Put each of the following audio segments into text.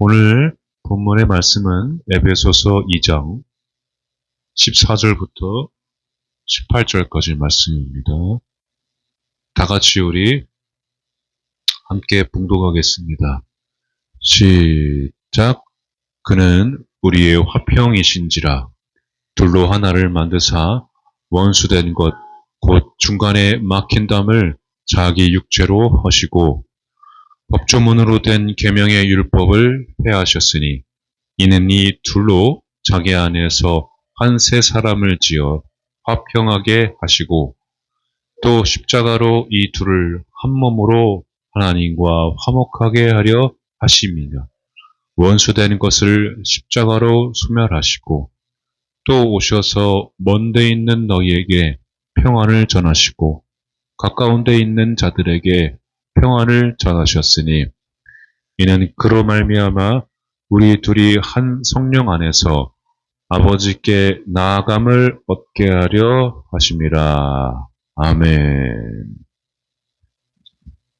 오늘 본문의 말씀은 에베소서 2장 14절부터 18절까지 말씀입니다. 다 같이 우리 함께 봉독하겠습니다. 시작. 그는 우리의 화평이신지라 둘로 하나를 만드사 원수된 것 곧 중간에 막힌 담을 자기 육체로 하시고 법조문으로 된 계명의 율법을 폐하셨으니 이는 이 둘로 자기 안에서 한 새 사람을 지어 화평하게 하시고 또 십자가로 이 둘을 한 몸으로 하나님과 화목하게 하려 하심이며 원수된 것을 십자가로 소멸하시고 또 오셔서 먼 데 있는 너희에게 평안을 전하시고 가까운 데 있는 자들에게 평안을 전하셨으니 이는 그로 말미암아 우리 둘이 한 성령 안에서 아버지께 나아감을 얻게 하려 하심이라. 아멘.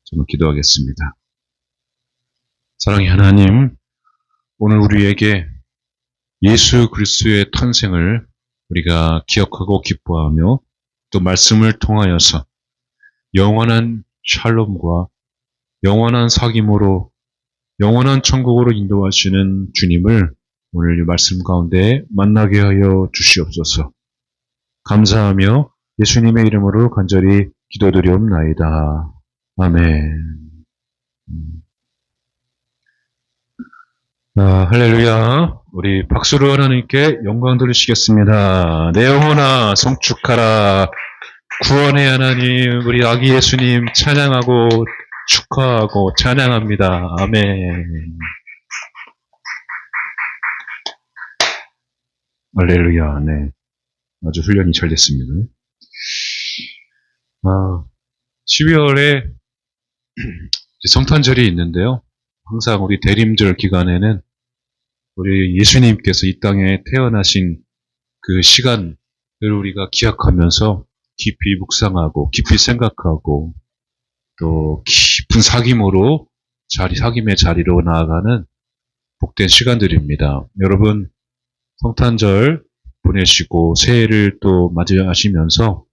저는 기도하겠습니다. 사랑의 하나님, 오늘 우리에게 예수 그리스도의 탄생을 우리가 기억하고 기뻐하며 또 말씀을 통하여서 영원한 샬롬과 영원한 사귐으로 영원한 천국으로 인도하시는 주님을 오늘 이 말씀 가운데 만나게 하여 주시옵소서. 감사하며 예수님의 이름으로 간절히 기도드리옵나이다. 아멘. 할렐루야. 우리 박수로 하나님께 영광 돌리시겠습니다. 내 영혼아 성축하라. 구원의 하나님, 우리 아기 예수님 찬양하고 축하하고 찬양합니다. 아멘. 할렐루야. 네. 아주 훈련이 잘 됐습니다. 12월에 성탄절이 있는데요. 항상 우리 대림절 기간에는 우리 예수님께서 이 땅에 태어나신 그 시간을 우리가 기억하면서 깊이 묵상하고 깊이 생각하고 또 깊은 사귐으로 사귐의 자리로 나아가는 복된 시간들입니다. 여러분 성탄절 보내시고 새해를 또 맞이하시면서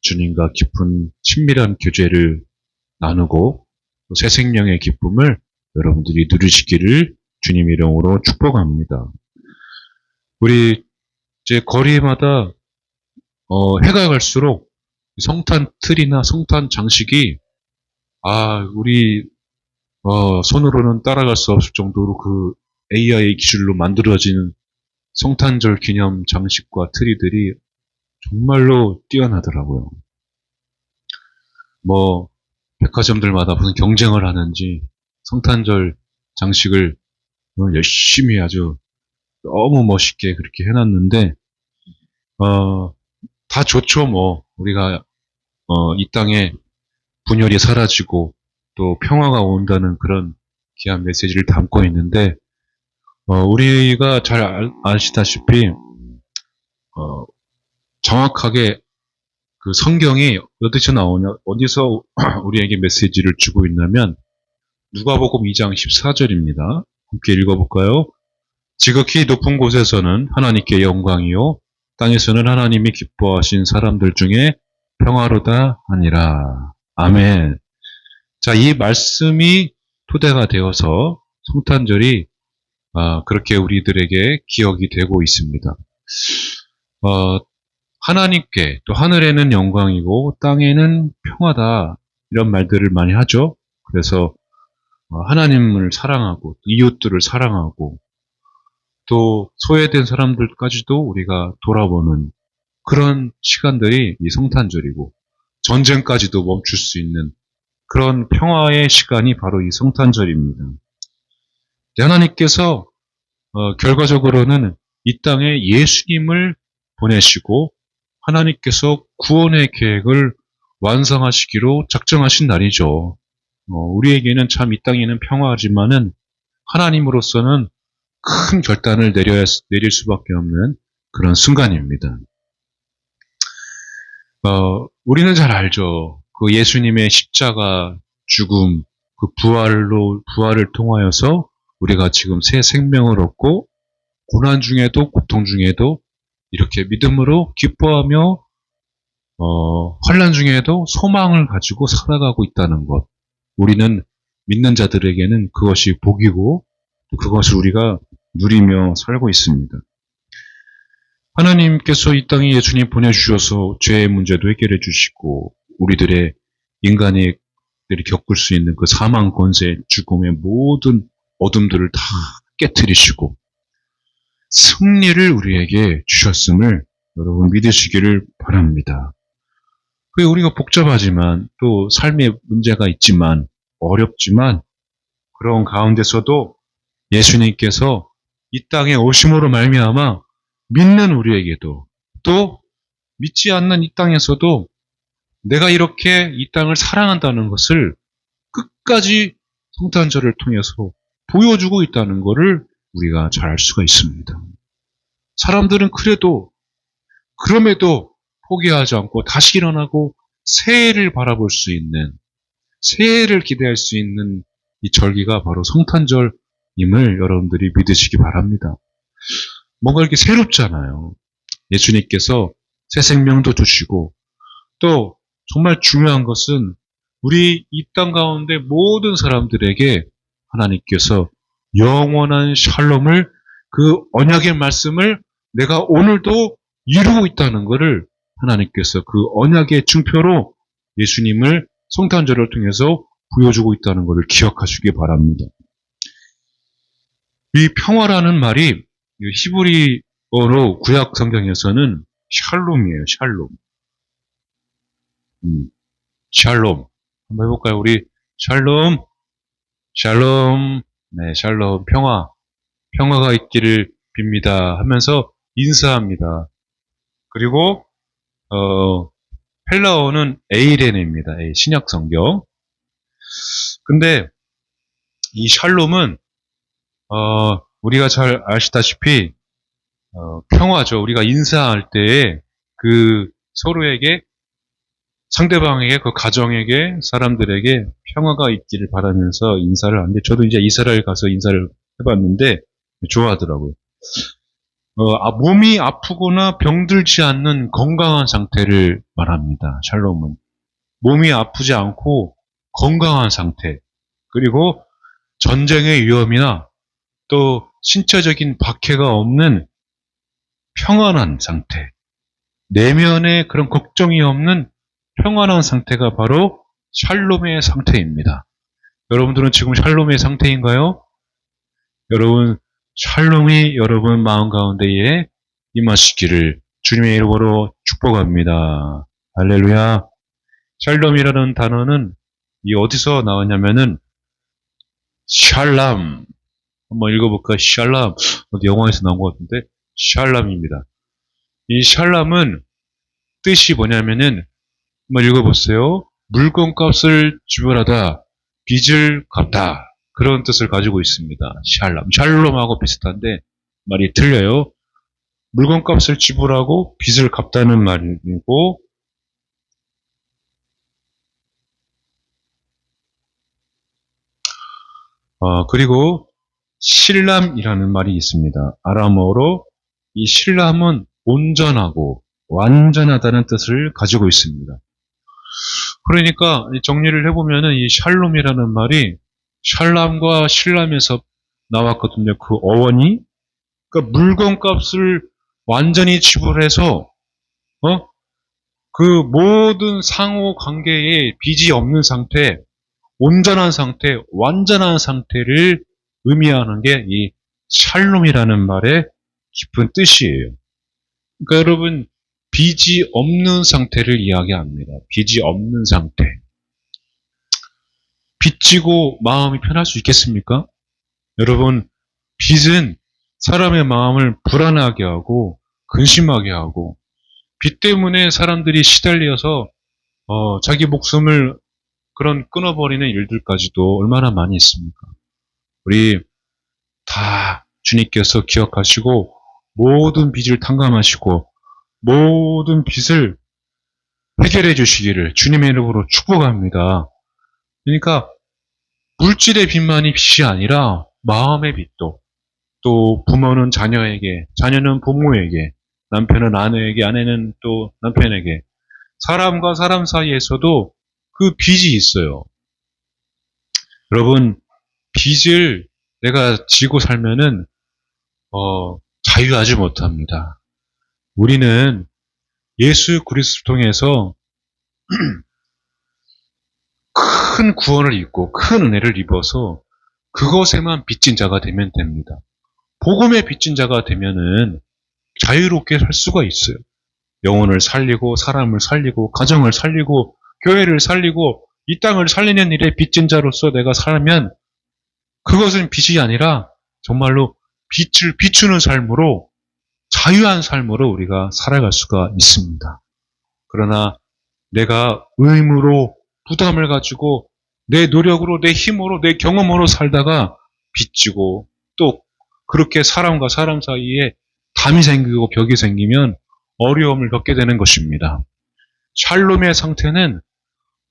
주님과 깊은 친밀한 교제를 나누고 또 새 생명의 기쁨을 여러분들이 누리시기를 주님 이름으로 축복합니다. 우리 이제 거리마다 해가 갈수록 성탄 틀이나 성탄 장식이 우리 손으로는 따라갈 수 없을 정도로 그 AI 기술로 만들어진 성탄절 기념 장식과 트리들이 정말로 뛰어나더라고요. 백화점들마다 무슨 경쟁을 하는지 성탄절 장식을 열심히 아주 너무 멋있게 그렇게 해놨는데, 다 좋죠, 우리가, 이 땅에 분열이 사라지고 또 평화가 온다는 그런 귀한 메시지를 담고 있는데, 우리가 잘 아시다시피, 정확하게 그 성경이 어디서 우리에게 메시지를 주고 있냐면, 누가복음 2장 14절입니다. 함께 읽어볼까요? 지극히 높은 곳에서는 하나님께 영광이요 땅에서는 하나님이 기뻐하신 사람들 중에 평화로다 하니라. 아멘. 자, 이 말씀이 토대가 되어서 성탄절이 그렇게 우리들에게 기억이 되고 있습니다. 하나님께 또 하늘에는 영광이고 땅에는 평화다 이런 말들을 많이 하죠. 그래서 하나님을 사랑하고 이웃들을 사랑하고 또 소외된 사람들까지도 우리가 돌아보는 그런 시간들이 이 성탄절이고 전쟁까지도 멈출 수 있는 그런 평화의 시간이 바로 이 성탄절입니다. 하나님께서 결과적으로는 이 땅에 예수님을 보내시고 하나님께서 구원의 계획을 완성하시기로 작정하신 날이죠. 우리에게는 참 이 땅에는 평화하지만은 하나님으로서는 큰 결단을 내릴 수밖에 없는 그런 순간입니다. 우리는 잘 알죠. 그 예수님의 십자가 죽음, 그 부활을 통하여서 우리가 지금 새 생명을 얻고 고난 중에도 고통 중에도 이렇게 믿음으로 기뻐하며 환난 중에도 소망을 가지고 살아가고 있다는 것. 우리는 믿는 자들에게는 그것이 복이고 그것을 우리가 누리며 살고 있습니다. 하나님께서 이 땅에 예수님 보내주셔서 죄의 문제도 해결해 주시고 우리들의 인간이 겪을 수 있는 그 사망 권세, 죽음의 모든 어둠들을 다 깨트리시고 승리를 우리에게 주셨음을 여러분 믿으시기를 바랍니다. 그게 우리가 복잡하지만 또 삶에 문제가 있지만 어렵지만 그런 가운데서도 예수님께서 이 땅에 오심으로 말미암아 믿는 우리에게도 또 믿지 않는 이 땅에서도 내가 이렇게 이 땅을 사랑한다는 것을 끝까지 성탄절을 통해서 보여주고 있다는 것을 우리가 잘 알 수가 있습니다. 사람들은 그럼에도 포기하지 않고 다시 일어나고 새해를 바라볼 수 있는, 새해를 기대할 수 있는 이 절기가 바로 성탄절임을 여러분들이 믿으시기 바랍니다. 뭔가 이렇게 새롭잖아요. 예수님께서 새 생명도 주시고 또 정말 중요한 것은 우리 이 땅 가운데 모든 사람들에게 하나님께서 영원한 샬롬을 그 언약의 말씀을 내가 오늘도 이루고 있다는 것을 하나님께서 그 언약의 증표로 예수님을 성탄절을 통해서 보여주고 있다는 것을 기억하시기 바랍니다. 이 평화라는 말이 히브리어로 구약 성경에서는 샬롬이에요. 샬롬. 샬롬. 한번 해볼까요? 우리 샬롬. 샬롬. 네, 샬롬. 평화가 있기를 빕니다 하면서 인사합니다. 그리고 헬라어는 에이레네입니다. 신약 성경. 근데 이 샬롬은 우리가 잘 아시다시피 평화죠. 우리가 인사할 때에 그 서로에게 상대방에게 그 가정에게 사람들에게 평화가 있기를 바라면서 인사를 하는데 저도 이제 이스라엘 가서 인사를 해봤는데 좋아하더라고요. 몸이 아프거나 병들지 않는 건강한 상태를 말합니다. 샬롬은 몸이 아프지 않고 건강한 상태 그리고 전쟁의 위험이나 또 신체적인 박해가 없는 평안한 상태 내면에 그런 걱정이 없는 평안한 상태가 바로 샬롬의 상태입니다. 여러분들은 지금 샬롬의 상태인가요? 여러분 샬롬이 여러분 마음 가운데에 임하시기를 주님의 이름으로 축복합니다. 할렐루야. 샬롬이라는 단어는 이 어디서 나왔냐면은 샬람 한번 읽어볼까? 샬람 어디 영화에서 나온 것 같은데 샬람입니다. 이 샬람은 뜻이 뭐냐면은 한번 읽어보세요. 물건값을 지불하다, 빚을 갚다 그런 뜻을 가지고 있습니다. 샬람, 샬롬하고 비슷한데 말이 틀려요. 물건값을 지불하고 빚을 갚다는 말이고 그리고 실람이라는 말이 있습니다. 아람어로 이 실람은 온전하고 완전하다는 뜻을 가지고 있습니다. 그러니까 정리를 해보면은 이 샬롬이라는 말이 샬람과 실람에서 나왔거든요. 그 어원이 그러니까 물건값을 완전히 지불해서 그 모든 상호 관계에 빚이 없는 상태, 온전한 상태, 완전한 상태를 의미하는 게 이 샬롬이라는 말의 깊은 뜻이에요. 그러니까 여러분 빚이 없는 상태를 이야기합니다. 빚이 없는 상태. 빚지고 마음이 편할 수 있겠습니까? 여러분 빚은 사람의 마음을 불안하게 하고 근심하게 하고 빚 때문에 사람들이 시달려서 자기 목숨을 그런 끊어버리는 일들까지도 얼마나 많이 있습니까? 우리 다 주님께서 기억하시고 모든 빚을 탕감하시고 모든 빚을 해결해 주시기를 주님의 이름으로 축복합니다. 그러니까 물질의 빚만이 빚이 아니라 마음의 빚도, 또 부모는 자녀에게, 자녀는 부모에게, 남편은 아내에게, 아내는 또 남편에게, 사람과 사람 사이에서도 그 빚이 있어요. 여러분, 빚을 내가 지고 살면은 자유하지 못합니다. 우리는 예수 그리스도를 통해서 큰 구원을 입고 큰 은혜를 입어서 그것에만 빚진 자가 되면 됩니다. 복음의 빚진 자가 되면은 자유롭게 살 수가 있어요. 영혼을 살리고 사람을 살리고 가정을 살리고 교회를 살리고 이 땅을 살리는 일에 빚진 자로서 내가 살면 그것은 빚이 아니라 정말로 빛을 비추는 삶으로 자유한 삶으로 우리가 살아갈 수가 있습니다. 그러나 내가 의무로 부담을 가지고 내 노력으로 내 힘으로 내 경험으로 살다가 빚지고 또 그렇게 사람과 사람 사이에 담이 생기고 벽이 생기면 어려움을 겪게 되는 것입니다. 샬롬의 상태는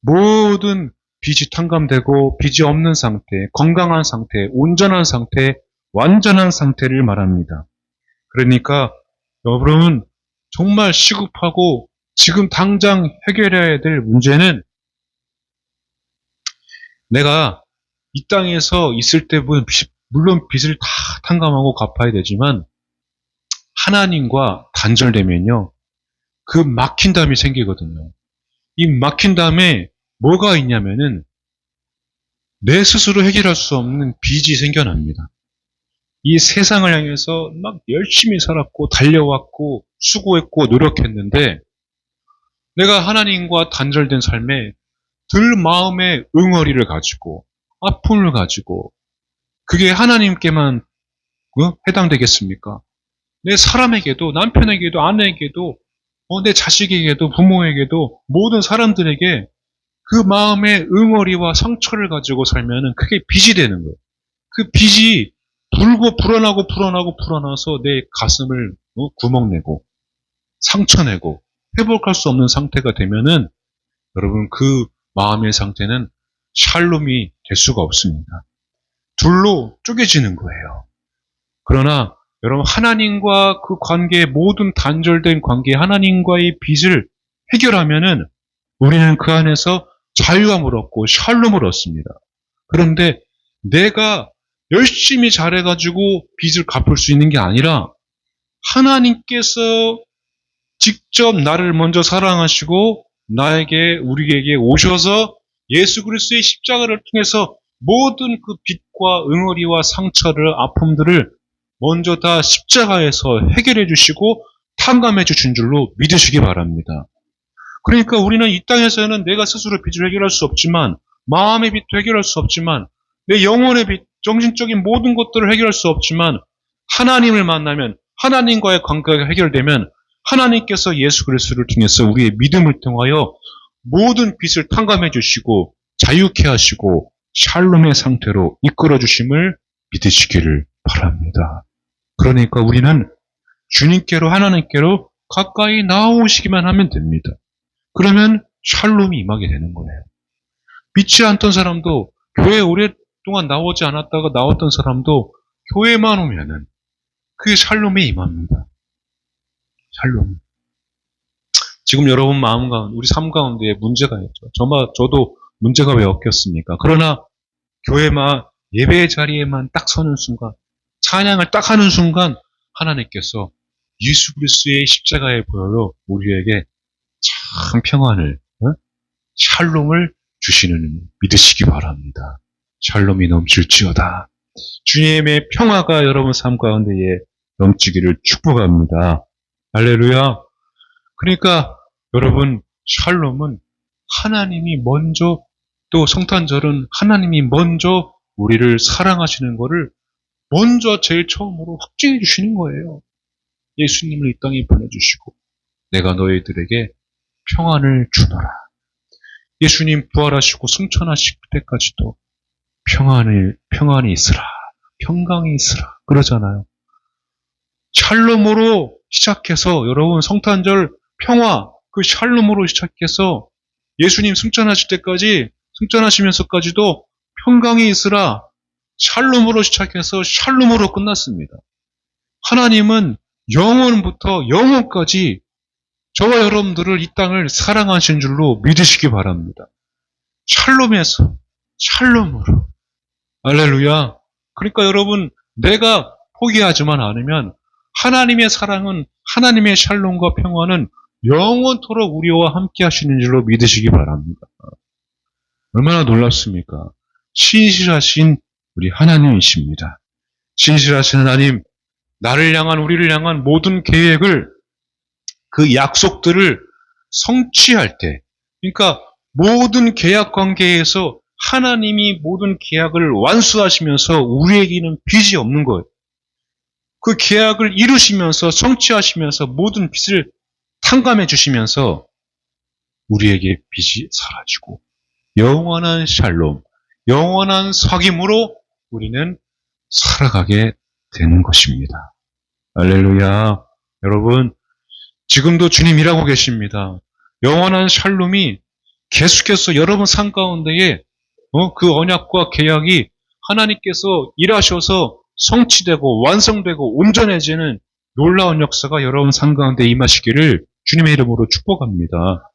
모든 빚이 탕감되고 빚이 없는 상태, 건강한 상태, 온전한 상태, 완전한 상태를 말합니다. 그러니까 여러분 정말 시급하고 지금 당장 해결해야 될 문제는 내가 이 땅에서 있을 때 물론 빚을 다 탕감하고 갚아야 되지만 하나님과 단절되면요. 그 막힌 담이 생기거든요. 이 막힌 담에 뭐가 있냐면은 내 스스로 해결할 수 없는 빚이 생겨납니다. 이 세상을 향해서 막 열심히 살았고 달려왔고 수고했고 노력했는데 내가 하나님과 단절된 삶에 들 마음의 응어리를 가지고 아픔을 가지고 그게 하나님께만 해당되겠습니까? 내 사람에게도 남편에게도 아내에게도 내 자식에게도 부모에게도 모든 사람들에게 그 마음의 응어리와 상처를 가지고 살면은 그게 빚이 되는 거예요. 그 빚이 불어나서 내 가슴을 구멍내고 상처내고 회복할 수 없는 상태가 되면은 여러분 그 마음의 상태는 샬롬이 될 수가 없습니다. 둘로 쪼개지는 거예요. 그러나 여러분 하나님과 그 관계 모든 단절된 관계 하나님과의 빚을 해결하면은 우리는 그 안에서 자유함을 얻고 샬롬을 얻습니다. 그런데 내가 열심히 잘해가지고 빚을 갚을 수 있는 게 아니라 하나님께서 직접 나를 먼저 사랑하시고 우리에게 오셔서 예수 그리스도의 십자가를 통해서 모든 그 빚과 응어리와 상처를 아픔들을 먼저 다 십자가에서 해결해 주시고 탕감해 주신 줄로 믿으시기 바랍니다. 그러니까 우리는 이 땅에서는 내가 스스로 빚을 해결할 수 없지만 마음의 빚도 해결할 수 없지만 내 영혼의 빚, 정신적인 모든 것들을 해결할 수 없지만 하나님을 만나면 하나님과의 관계가 해결되면 하나님께서 예수 그리스도를 통해서 우리의 믿음을 통하여 모든 빚을 탕감해 주시고 자유케 하시고 샬롬의 상태로 이끌어 주심을 믿으시기를 바랍니다. 그러니까 우리는 주님께로 하나님께로 가까이 나오시기만 하면 됩니다. 그러면 샬롬이 임하게 되는 거예요. 믿지 않던 사람도 교회에 오랫동안 나오지 않았다가 나왔던 사람도 교회만 오면은 그게 샬롬이 임합니다. 샬롬. 지금 여러분 마음 가운데, 우리 삶 가운데에 문제가 있죠. 저도 문제가 왜 엮였습니까? 그러나 교회만 예배의 자리에만 딱 서는 순간, 찬양을 딱 하는 순간 하나님께서 예수 그리스도의 십자가의 보혈로 우리에게 참 평안을, 샬롬을 주시는 믿으시기 바랍니다. 샬롬이 넘칠지어다. 주님의 평화가 여러분 삶 가운데에 넘치기를 축복합니다. 할렐루야. 그러니까 여러분 샬롬은 하나님이 먼저 또 성탄절은 하나님이 먼저 우리를 사랑하시는 것을 먼저 제일 처음으로 확증해 주시는 거예요. 예수님을 이 땅에 보내주시고 내가 너희들에게 평안을 주노라. 예수님 부활하시고 승천하실 때까지도 평안이 있으라. 평강이 있으라. 그러잖아요. 샬롬으로 시작해서 여러분 성탄절 평화 그 샬롬으로 시작해서 예수님 승천하실 때까지 승천하시면서까지도 평강이 있으라. 샬롬으로 시작해서 샬롬으로 끝났습니다. 하나님은 영원부터 영원까지 저와 여러분들을 이 땅을 사랑하신 줄로 믿으시기 바랍니다. 샬롬에서 샬롬으로. 할렐루야. 그러니까 여러분, 내가 포기하지만 않으면 하나님의 사랑은, 하나님의 샬롬과 평화는 영원토록 우리와 함께 하시는 줄로 믿으시기 바랍니다. 얼마나 놀랍습니까? 신실하신 우리 하나님이십니다. 신실하신 하나님, 나를 향한, 우리를 향한 모든 계획을, 그 약속들을 성취할 때, 그러니까 모든 계약 관계에서 하나님이 모든 계약을 완수하시면서 우리에게는 빚이 없는 거예요. 그 계약을 이루시면서 성취하시면서 모든 빚을 탕감해 주시면서 우리에게 빚이 사라지고 영원한 샬롬, 영원한 사귐으로 우리는 살아가게 되는 것입니다. 할렐루야. 여러분, 지금도 주님 일하고 계십니다. 영원한 샬롬이 계속해서 여러분 삶 가운데에 그 언약과 계약이 하나님께서 일하셔서 성취되고 완성되고 온전해지는 놀라운 역사가 여러분 삶 가운데 임하시기를 주님의 이름으로 축복합니다.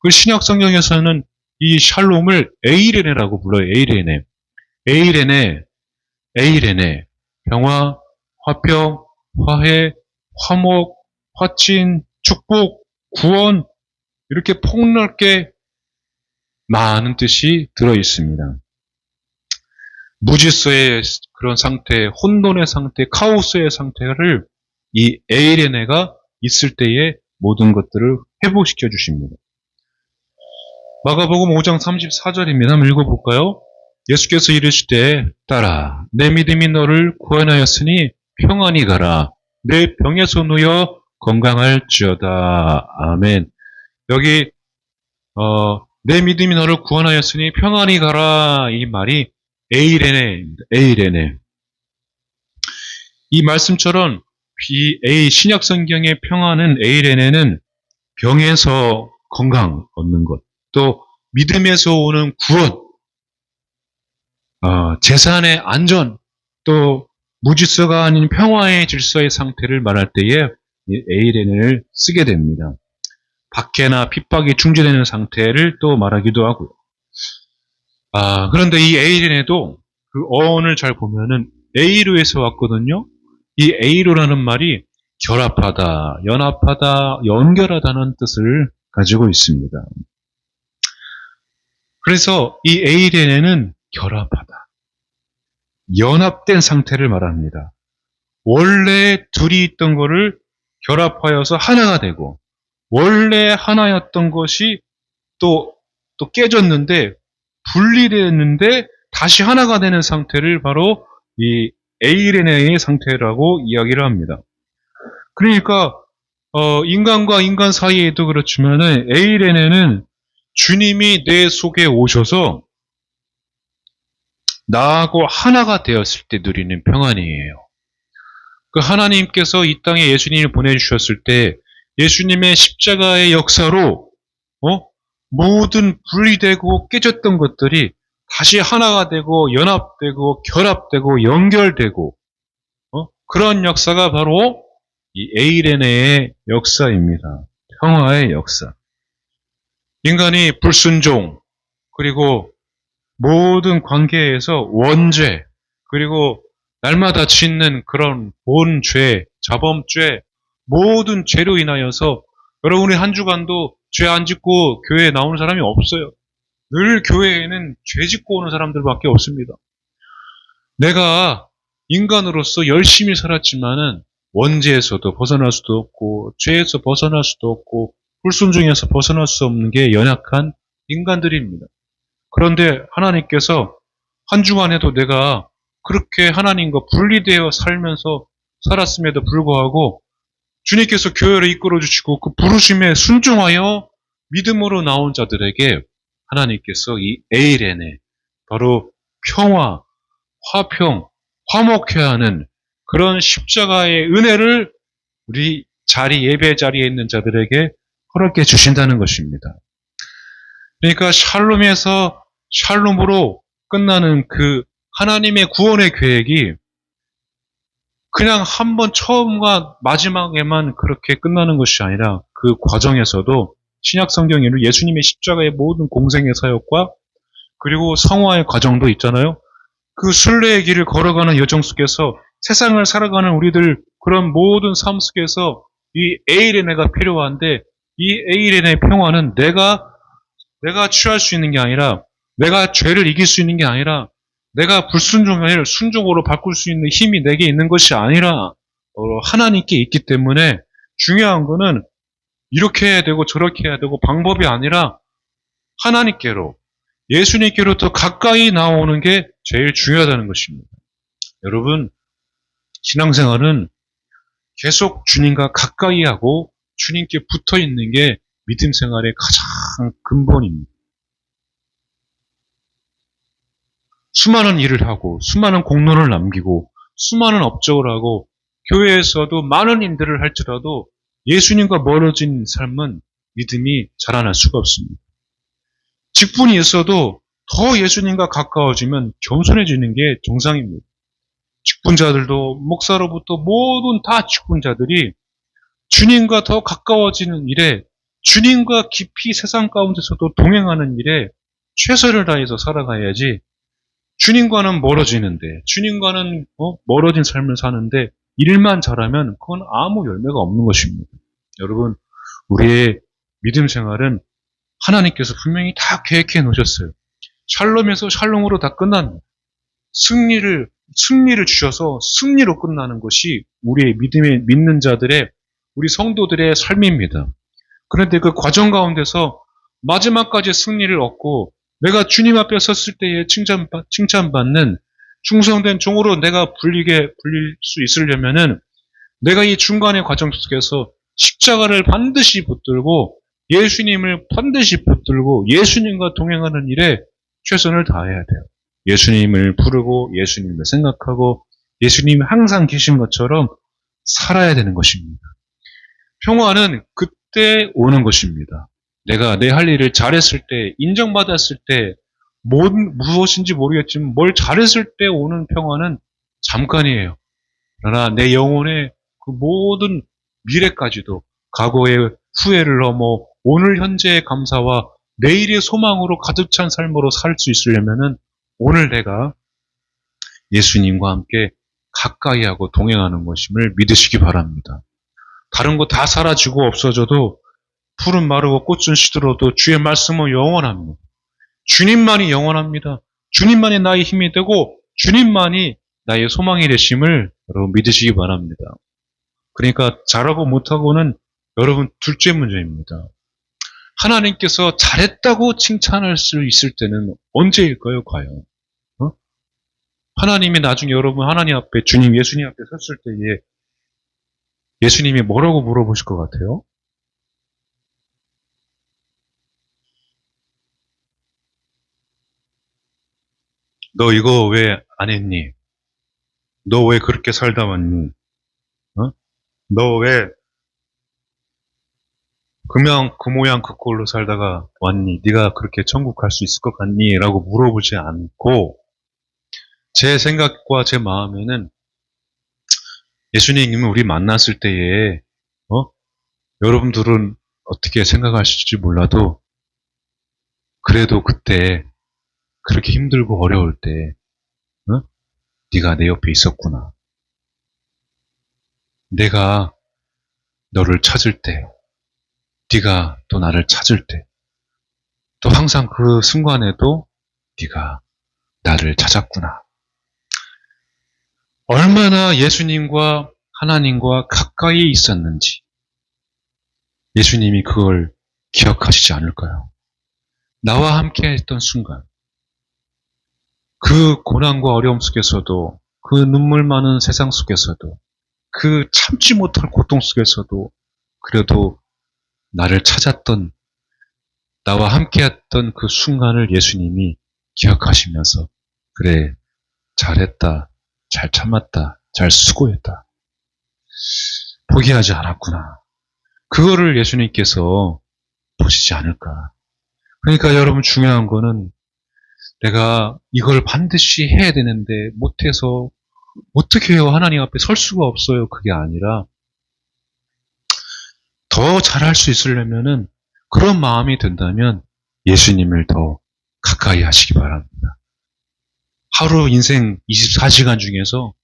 그 신약 성경에서는 이 샬롬을 에이레네라고 불러요. 에이레네. 에이레네. 평화, 화평, 화해, 화목, 화친, 축복, 구원, 이렇게 폭넓게 많은 뜻이 들어 있습니다. 무질서의 그런 상태, 혼돈의 상태, 카오스의 상태를 이 에이레네가 있을 때에 모든 것들을 회복시켜 주십니다. 마가복음 5장 34절입니다. 한번 읽어볼까요? 예수께서 이르시되 따라 내 믿음이 너를 구원하였으니 평안히 가라. 내 병에서 누여 건강할지어다. 아멘. 여기 내 믿음이 너를 구원하였으니 평안히 가라. 이 말이 에이레네입니다. 에이레네. 이 말씀처럼 신약 성경의 평안은, 에이레네는 병에서 건강 얻는 것, 또 믿음에서 오는 구원, 재산의 안전, 또 무질서가 아닌 평화의 질서의 상태를 말할 때에 에이레네를 쓰게 됩니다. 박해나 핍박이 중지되는 상태를 또 말하기도 하고요. 그런데 이 에이레네도 그 어원을 잘 보면은 에이로에서 왔거든요. 이 에이로라는 말이 결합하다, 연합하다, 연결하다는 뜻을 가지고 있습니다. 그래서 이 에이레네는 결합하다, 연합된 상태를 말합니다. 원래 둘이 있던 거를 결합하여서 하나가 되고, 원래 하나였던 것이 또 깨졌는데, 분리됐는데 다시 하나가 되는 상태를 바로 이 에이레네의 상태라고 이야기를 합니다. 그러니까 인간과 인간 사이에도 그렇지만은 에이레네는 주님이 내 속에 오셔서 나하고 하나가 되었을 때 누리는 평안이에요. 그 하나님께서 이 땅에 예수님을 보내주셨을 때 예수님의 십자가의 역사로 모든 분리되고 깨졌던 것들이 다시 하나가 되고 연합되고 결합되고 연결되고 그런 역사가 바로 이 에이레네의 역사입니다. 평화의 역사. 인간이 불순종, 그리고 모든 관계에서 원죄, 그리고 날마다 짓는 그런 본죄, 자범죄, 모든 죄로 인하여서 여러분이 한 주간도 죄 안 짓고 교회에 나오는 사람이 없어요. 늘 교회에는 죄 짓고 오는 사람들밖에 없습니다. 내가 인간으로서 열심히 살았지만은 원죄에서도 벗어날 수도 없고, 죄에서 벗어날 수도 없고, 불순종에서 벗어날 수 없는 게 연약한 인간들입니다. 그런데 하나님께서 한 주간에도 내가 그렇게 하나님과 분리되어 살면서 살았음에도 불구하고 주님께서 교회를 이끌어 주시고 그 부르심에 순종하여 믿음으로 나온 자들에게 하나님께서 이 에이레네, 바로 평화, 화평, 화목해야 하는 그런 십자가의 은혜를 우리 예배 자리에 있는 자들에게 허락해 주신다는 것입니다. 그러니까 샬롬에서 샬롬으로 끝나는 그 하나님의 구원의 계획이 그냥 한 번 처음과 마지막에만 그렇게 끝나는 것이 아니라 그 과정에서도 신약 성경에는 예수님의 십자가의 모든 공생의 사역과 그리고 성화의 과정도 있잖아요. 그 순례의 길을 걸어가는 여정 속에서 세상을 살아가는 우리들 그런 모든 삶 속에서 이 에이레네가 필요한데 이 에이레네 평화는 내가 취할 수 있는 게 아니라 내가 죄를 이길 수 있는 게 아니라 내가 불순종을 순종으로 바꿀 수 있는 힘이 내게 있는 것이 아니라 하나님께 있기 때문에 중요한 거는 이렇게 해야 되고 저렇게 해야 되고 방법이 아니라 하나님께로 예수님께로 더 가까이 나오는 게 제일 중요하다는 것입니다. 여러분 신앙생활은 계속 주님과 가까이 하고 주님께 붙어 있는 게 믿음 생활의 가장 근본입니다. 수많은 일을 하고 수많은 공로를 남기고 수많은 업적을 하고 교회에서도 많은 일들을 할지라도 예수님과 멀어진 삶은 믿음이 자라날 수가 없습니다. 직분이 있어도 더 예수님과 가까워지면 겸손해지는 게 정상입니다. 직분자들도 목사로부터 모든 다 직분자들이 주님과 더 가까워지는 일에 주님과 깊이 세상 가운데서도 동행하는 일에 최선을 다해서 살아가야지 주님과는 멀어지는데 주님과는 멀어진 삶을 사는데 일만 잘하면 그건 아무 열매가 없는 것입니다. 여러분 우리의 믿음 생활은 하나님께서 분명히 다 계획해 놓으셨어요. 샬롬에서 샬롬으로 다 끝납니다. 승리를 주셔서 승리로 끝나는 것이 우리의 믿는 자들의 우리 성도들의 삶입니다. 그런데 그 과정 가운데서 마지막까지 승리를 얻고 내가 주님 앞에 섰을 때에 칭찬받는 충성된 종으로 내가 불릴 수 있으려면은 내가 이 중간의 과정 속에서 십자가를 반드시 붙들고 예수님을 반드시 붙들고 예수님과 동행하는 일에 최선을 다해야 돼요. 예수님을 부르고 예수님을 생각하고 예수님이 항상 계신 것처럼 살아야 되는 것입니다. 평화는 그때 오는 것입니다. 내가 내 할 일을 잘했을 때, 인정받았을 때, 무엇인지 모르겠지만 뭘 잘했을 때 오는 평화는 잠깐이에요. 그러나 내 영혼의 그 모든 미래까지도 과거의 후회를 넘어 오늘 현재의 감사와 내일의 소망으로 가득 찬 삶으로 살 수 있으려면은 오늘 내가 예수님과 함께 가까이 하고 동행하는 것임을 믿으시기 바랍니다. 다른 거 다 사라지고 없어져도 풀은 마르고 꽃은 시들어도 주의 말씀은 영원합니다. 주님만이 영원합니다. 주님만이 나의 힘이 되고 주님만이 나의 소망이 되심을 여러분 믿으시기 바랍니다. 그러니까 잘하고 못하고는 여러분 둘째 문제입니다. 하나님께서 잘했다고 칭찬할 수 있을 때는 언제일까요, 과연? 하나님이 나중에 여러분 하나님 앞에 주님 예수님 앞에 섰을 때에 예수님이 뭐라고 물어보실 것 같아요? 너 이거 왜 안 했니? 너 왜 그렇게 살다 왔니? 너 왜 그 모양 그 꼴로 살다가 왔니? 네가 그렇게 천국 갈 수 있을 것 같니? 라고 물어보지 않고 제 생각과 제 마음에는 예수님이 우리 만났을 때에 여러분들은 어떻게 생각하실지 몰라도 그래도 그때 그렇게 힘들고 어려울 때 네가 내 옆에 있었구나. 내가 너를 찾을 때 네가 또 나를 찾을 때 또 항상 그 순간에도 네가 나를 찾았구나. 얼마나 예수님과 하나님과 가까이 있었는지 예수님이 그걸 기억하시지 않을까요? 나와 함께 했던 순간 그 고난과 어려움 속에서도 그 눈물 많은 세상 속에서도 그 참지 못할 고통 속에서도 그래도 나를 찾았던 나와 함께했던 그 순간을 예수님이 기억하시면서 그래 잘했다 잘 참았다 잘 수고했다 포기하지 않았구나 그거를 예수님께서 보시지 않을까. 그러니까 여러분 중요한 거는 내가 이걸 반드시 해야 되는데 못해서 어떻게 해요? 하나님 앞에 설 수가 없어요. 그게 아니라 더 잘할 수 있으려면은 그런 마음이 든다면 예수님을 더 가까이 하시기 바랍니다. 하루 인생 24시간 중에서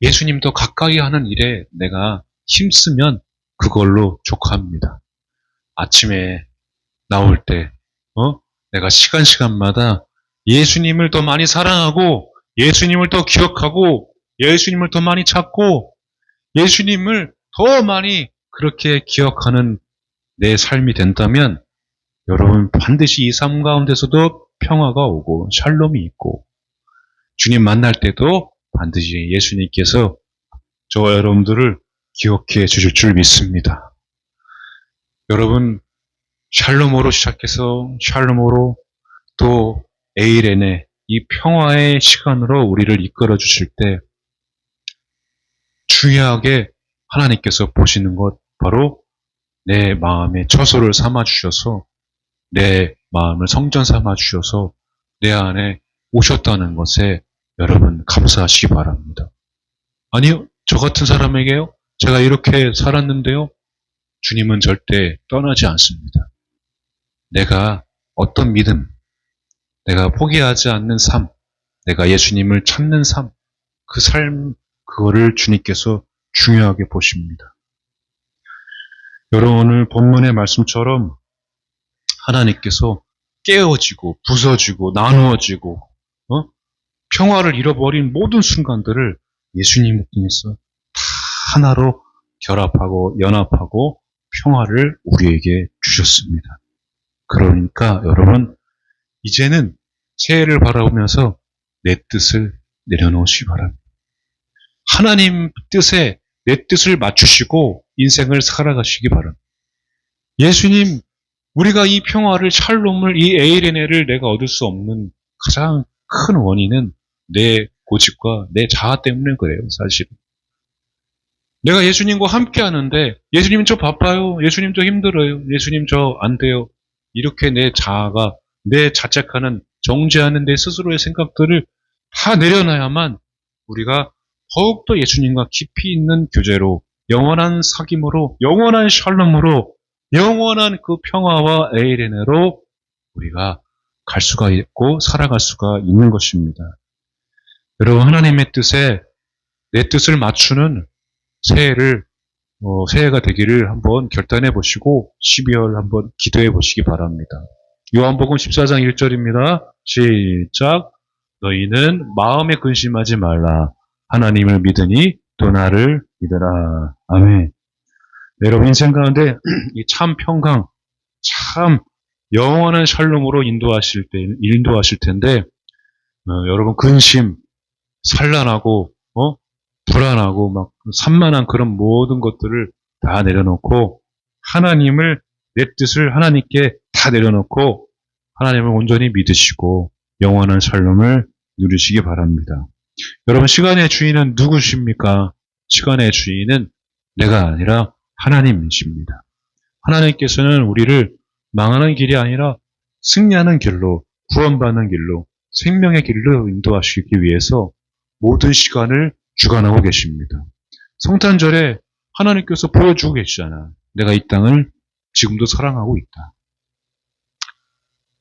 예수님 더 가까이 하는 일에 내가 힘쓰면 그걸로 족합니다. 아침에 나올 때, 내가 시간마다 예수님을 더 많이 사랑하고, 예수님을 더 기억하고, 예수님을 더 많이 찾고, 예수님을 더 많이 그렇게 기억하는 내 삶이 된다면, 여러분 반드시 이 삶 가운데서도 평화가 오고, 샬롬이 있고, 주님 만날 때도 반드시 예수님께서 저와 여러분들을 기억해 주실 줄 믿습니다. 여러분, 샬롬으로 시작해서 샬롬으로 또 에이렌의 이 평화의 시간으로 우리를 이끌어 주실 때 중요하게 하나님께서 보시는 것 바로 내 마음에 처소를 삼아 주셔서 내 마음을 성전 삼아 주셔서 내 안에 오셨다는 것에 여러분 감사하시기 바랍니다. 아니요, 저 같은 사람에게요, 제가 이렇게 살았는데요, 주님은 절대 떠나지 않습니다. 내가 어떤 믿음, 내가 포기하지 않는 삶, 내가 예수님을 찾는 삶, 그 삶, 그거를 주님께서 중요하게 보십니다. 여러분 오늘 본문의 말씀처럼 하나님께서 깨어지고 부서지고 나누어지고 평화를 잃어버린 모든 순간들을 예수님을 통해서 다 하나로 결합하고 연합하고 평화를 우리에게 주셨습니다. 그러니까 여러분 이제는 새해를 바라보면서 내 뜻을 내려놓으시기 바랍니다. 하나님 뜻에 내 뜻을 맞추시고 인생을 살아가시기 바랍니다. 예수님, 우리가 이 평화를, 샬롬을, 이 에이레네를 내가 얻을 수 없는 가장 큰 원인은 내 고집과 내 자아 때문에 그래요, 사실은. 내가 예수님과 함께 하는데, 예수님 저 바빠요, 예수님 저 힘들어요, 예수님 저 안 돼요. 이렇게 내 자아가, 내 자책하는, 정죄하는 내 스스로의 생각들을 다 내려놔야만 우리가 더욱더 예수님과 깊이 있는 교제로, 영원한 사귐으로, 영원한 샬롬으로, 영원한 그 평화와 에이레네로 우리가 갈 수가 있고 살아갈 수가 있는 것입니다. 여러분 하나님의 뜻에 내 뜻을 맞추는 새해가 되기를 한번 결단해 보시고 12월 한번 기도해 보시기 바랍니다. 요한복음 14장 1절입니다. 시작. 너희는 마음에 근심하지 말라. 하나님을 믿으니 또 나를 믿으라. 아멘. 여러분 인생 가운데 이 참 평강, 참 영원한 샬롬으로 인도하실 텐데 여러분 근심, 산란하고 불안하고 막 산만한 그런 모든 것들을 다 내려놓고 하나님을 내 뜻을 하나님께 다 내려놓고 하나님을 온전히 믿으시고 영원한 샬롬을 누리시기 바랍니다. 여러분 시간의 주인은 누구십니까? 시간의 주인은 내가 아니라 하나님이십니다. 하나님께서는 우리를 망하는 길이 아니라 승리하는 길로, 구원받는 길로, 생명의 길로 인도하시기 위해서 모든 시간을 주관하고 계십니다. 성탄절에 하나님께서 보여주고 계시잖아. 내가 이 땅을 지금도 사랑하고 있다.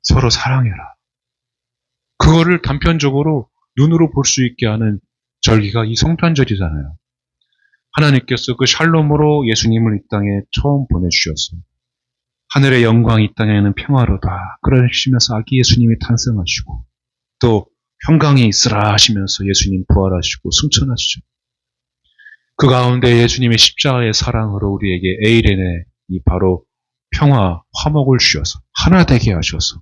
서로 사랑해라. 그거를 단편적으로 눈으로 볼 수 있게 하는 절기가 이 성탄절이잖아요. 하나님께서 그 샬롬으로 예수님을 이 땅에 처음 보내주셔서 하늘의 영광이 이 땅에는 평화로다. 그러시면서 아기 예수님이 탄생하시고 또 평강이 있으라 하시면서 예수님 부활하시고 승천하시죠. 그 가운데 예수님의 십자가의 사랑으로 우리에게 에이렌의 이 바로 평화, 화목을 주셔서 하나 되게 하셔서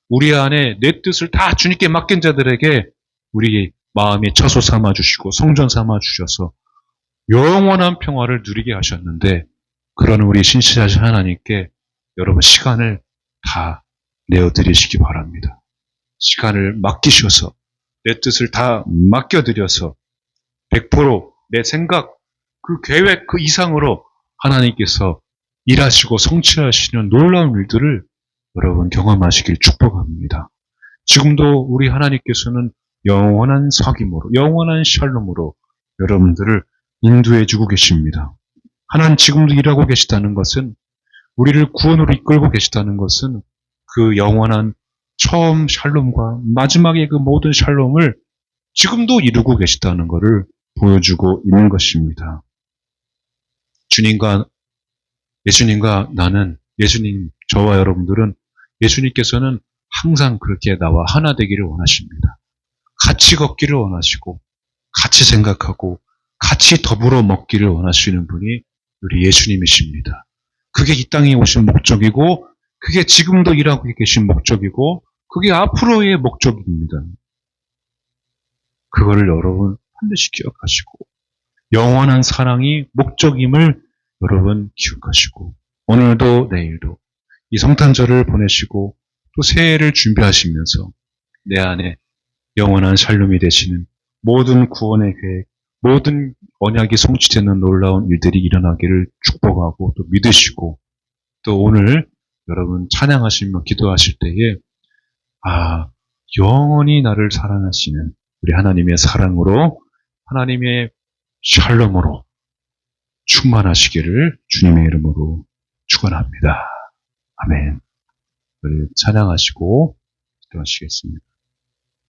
우리 안에 내 뜻을 다 주님께 맡긴 자들에게 우리 마음에 처소 삼아 주시고 성전 삼아 주셔서 영원한 평화를 누리게 하셨는데 그런 우리 신실하신 하나님께 여러분 시간을 다 내어드리시기 바랍니다. 시간을 맡기셔서 내 뜻을 다 맡겨드려서 100% 내 생각, 그 계획 그 이상으로 하나님께서 일하시고 성취하시는 놀라운 일들을 여러분 경험하시길 축복합니다. 지금도 우리 하나님께서는 영원한 사귐으로, 영원한 샬롬으로 여러분들을 인도해 주고 계십니다. 하나님 지금도 일하고 계시다는 것은, 우리를 구원으로 이끌고 계시다는 것은 그 영원한 처음 샬롬과 마지막의 그 모든 샬롬을 지금도 이루고 계시다는 것을 보여주고 있는 것입니다. 예수님과 나는, 저와 여러분들은 예수님께서는 항상 그렇게 나와 하나 되기를 원하십니다. 같이 걷기를 원하시고, 같이 생각하고, 같이 더불어 먹기를 원하시는 분이 우리 예수님이십니다. 그게 이 땅에 오신 목적이고, 그게 지금도 일하고 계신 목적이고, 그게 앞으로의 목적입니다. 그거를 여러분 반드시 기억하시고, 영원한 사랑이 목적임을 여러분 기억하시고, 오늘도 내일도 이 성탄절을 보내시고 또 새해를 준비하시면서 내 안에 영원한 샬롬이 되시는 모든 구원의 계획, 모든 언약이 성취되는 놀라운 일들이 일어나기를 축복하고 또 믿으시고, 또 오늘 여러분 찬양하시며 기도하실 때에 영원히 나를 사랑하시는 우리 하나님의 사랑으로, 하나님의 샬롬으로 충만하시기를 주님의 이름으로 축원합니다. 아멘. 우리 찬양하시고 기도하시겠습니다.